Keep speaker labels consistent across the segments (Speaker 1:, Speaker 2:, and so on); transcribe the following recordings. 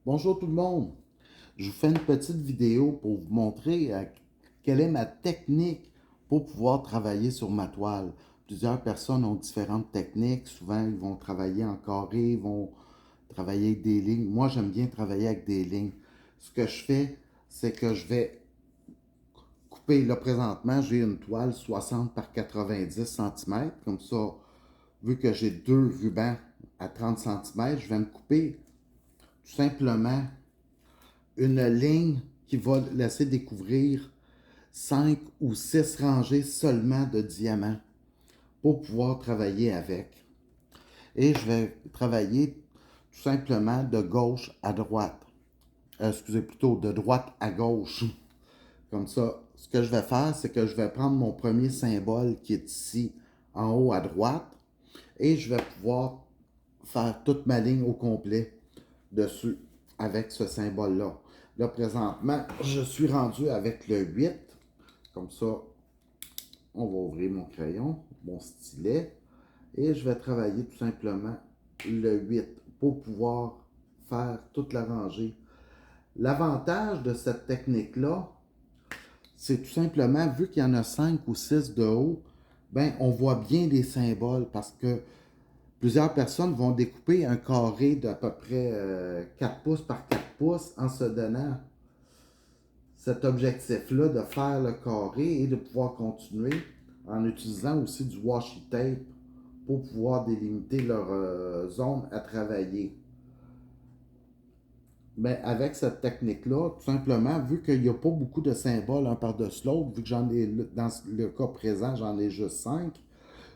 Speaker 1: Bonjour tout le monde. Je vous fais une petite vidéo pour vous montrer quelle est ma technique pour pouvoir travailler sur ma toile. Plusieurs personnes ont différentes techniques. Souvent, ils vont travailler en carré, ils vont travailler avec des lignes. Moi, j'aime bien travailler avec des lignes. Ce que je fais, c'est que je vais couper. Là, présentement, j'ai une toile 60 par 90 cm. Comme ça, vu que j'ai deux rubans à 30 cm, je vais me couper tout simplement une ligne qui va laisser découvrir 5 ou 6 rangées seulement de diamants pour pouvoir travailler avec. Et je vais travailler tout simplement de gauche à droite. Excusez plutôt de droite à gauche. Comme ça, ce que je vais faire, c'est que je vais prendre mon premier symbole qui est ici en haut à droite et je vais pouvoir faire toute ma ligne au complet dessus avec ce symbole-là. Là, présentement, je suis rendu avec le 8. Comme ça, on va ouvrir mon crayon, mon stylet, et je vais travailler tout simplement le 8 pour pouvoir faire toute la rangée. L'avantage de cette technique-là, c'est tout simplement, vu qu'il y en a 5 ou 6 de haut, ben, on voit bien les symboles parce que plusieurs personnes vont découper un carré d'à peu près 4 pouces par 4 pouces en se donnant cet objectif-là de faire le carré et de pouvoir continuer en utilisant aussi du washi tape pour pouvoir délimiter leur zone à travailler. Mais avec cette technique-là, tout simplement, vu qu'il n'y a pas beaucoup de symboles un par-dessus l'autre, vu que j'en ai, dans le cas présent, j'en ai juste 5,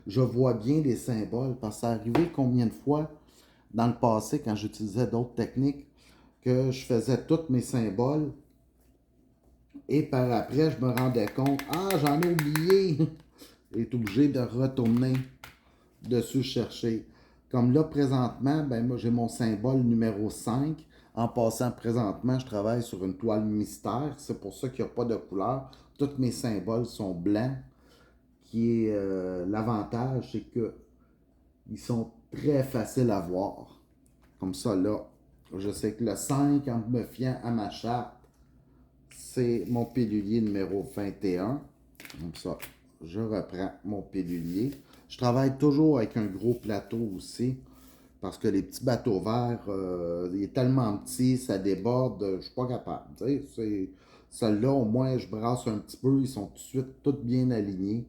Speaker 1: je vois bien les symboles parce que ça arrivé combien de fois dans le passé, quand j'utilisais d'autres techniques, que je faisais tous mes symboles et par après, je me rendais compte, ah, j'en ai oublié. Et est obligé de retourner dessus chercher. Comme là, présentement, ben moi, j'ai mon symbole numéro 5. En passant, présentement, je travaille sur une toile mystère. C'est pour ça qu'il n'y a pas de couleur. Tous mes symboles sont blancs. Qui est l'avantage, c'est que ils sont très faciles à voir. Comme ça, là, je sais que le 5, en me fiant à ma charte, c'est mon pilulier numéro 21. Comme ça, je reprends mon pilulier. Je travaille toujours avec un gros plateau aussi. Parce que les petits bateaux verts, il est tellement petit, ça déborde, je suis pas capable. Celles-là, au moins, je brasse un petit peu, ils sont tout de suite tous bien alignés.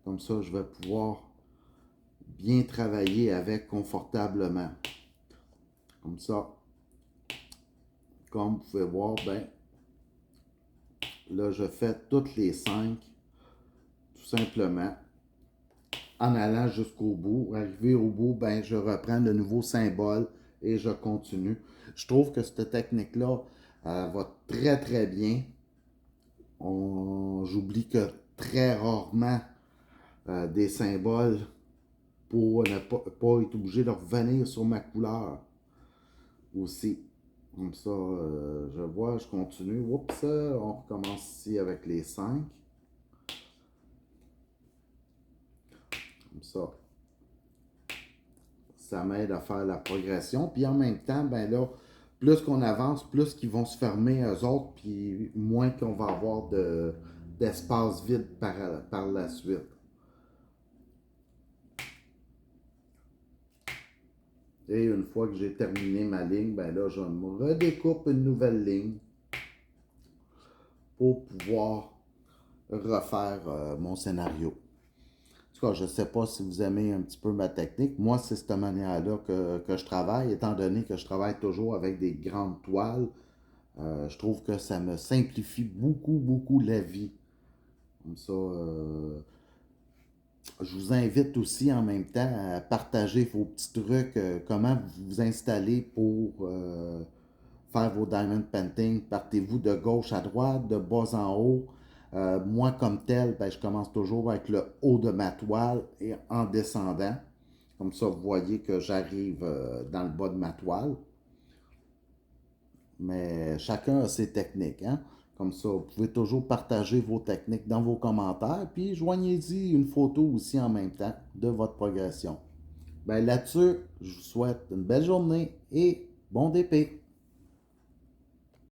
Speaker 1: Comme ça, je vais pouvoir bien travailler avec confortablement. Comme ça, comme vous pouvez voir, ben, là, je fais toutes les 5, tout simplement, en allant jusqu'au bout. Arrivé au bout, ben, je reprends le nouveau symbole et je continue. Je trouve que cette technique-là va très très bien. J'oublie que très rarement des symboles pour ne pas être obligé de revenir sur ma couleur aussi. Comme ça, je vois, je continue. Oups, on recommence ici avec les 5. Comme ça m'aide à faire la progression. Puis en même temps, ben là, plus qu'on avance, plus qu'ils vont se fermer eux autres, puis moins qu'on va avoir d'espace vide par la suite. Et une fois que j'ai terminé ma ligne, ben là, je me redécoupe une nouvelle ligne pour pouvoir refaire mon scénario. En tout cas, je ne sais pas si vous aimez un petit peu ma technique. Moi, c'est cette manière-là que je travaille, étant donné que je travaille toujours avec des grandes toiles. Je trouve que ça me simplifie beaucoup, beaucoup la vie. Comme ça, je vous invite aussi en même temps à partager vos petits trucs, comment vous vous installez pour faire vos diamond painting. Partez-vous de gauche à droite, de bas en haut. Moi, comme tel, ben, je commence toujours avec le haut de ma toile et en descendant. Comme ça, vous voyez que j'arrive dans le bas de ma toile. Mais chacun a ses techniques, hein? Comme ça, vous pouvez toujours partager vos techniques dans vos commentaires, puis joignez-y une photo aussi en même temps de votre progression. Ben là-dessus, je vous souhaite une belle journée et bon DP!